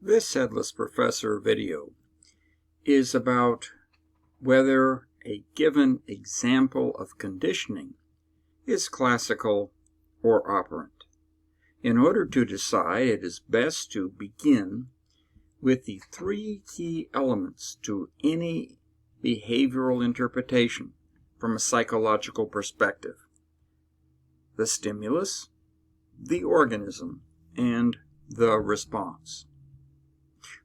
This Headless Professor video is about whether a given example of conditioning is classical or operant. In order to decide, it is best to begin with the three key elements to any behavioral interpretation from a psychological perspective: the stimulus, the organism, and the response.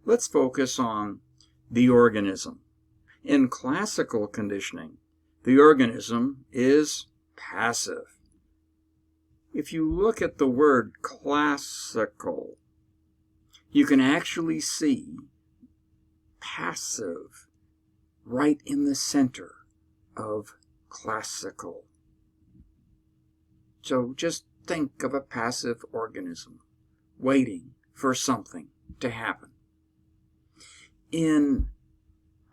Let's focus on the organism. In classical conditioning, the organism is passive. If you look at the word classical, you can actually see passive right in the center of classical. So just think of a passive organism waiting for something to happen. In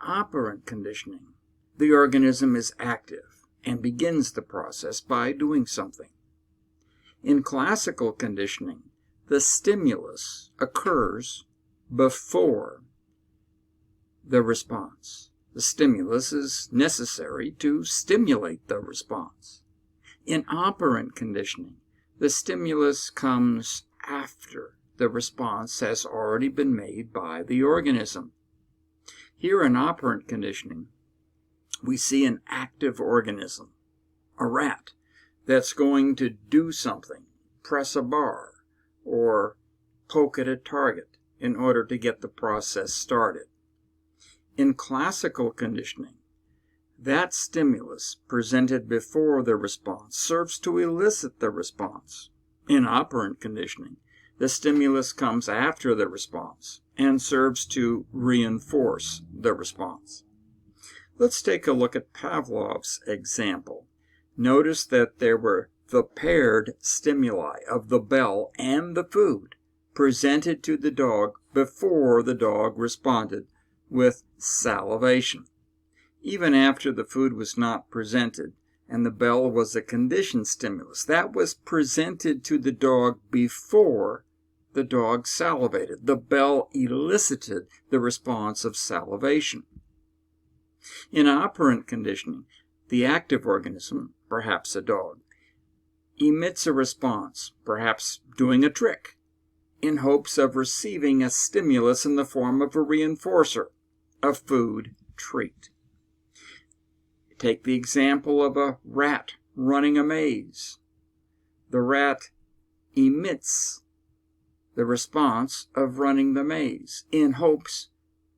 operant conditioning, the organism is active and begins the process by doing something. In classical conditioning, the stimulus occurs before the response. The stimulus is necessary to stimulate the response. In operant conditioning, the stimulus comes after the response has already been made by the organism. Here in operant conditioning, we see an active organism, a rat, that's going to do something, press a bar, or poke at a target in order to get the process started. In classical conditioning, that stimulus presented before the response serves to elicit the response. In operant conditioning, the stimulus comes after the response and serves to reinforce the response. Let's take a look at Pavlov's example. Notice that there were the paired stimuli of the bell and the food presented to the dog before the dog responded with salivation. Even after the food was not presented and the bell was a conditioned stimulus, that was presented to the dog before the dog salivated. The bell elicited the response of salivation. In operant conditioning, the active organism, perhaps a dog, emits a response, perhaps doing a trick, in hopes of receiving a stimulus in the form of a reinforcer, a food treat. Take the example of a rat running a maze. The rat emits the response of running the maze in hopes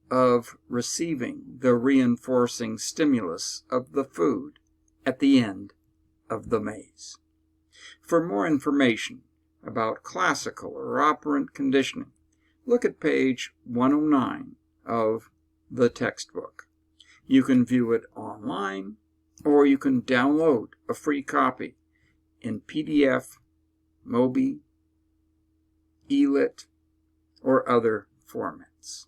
of receiving the reinforcing stimulus of the food at the end of the maze. For more information about classical or operant conditioning, look at page 109 of the textbook. You can view it online, or you can download a free copy in PDF, Mobi, eLit, or other formats.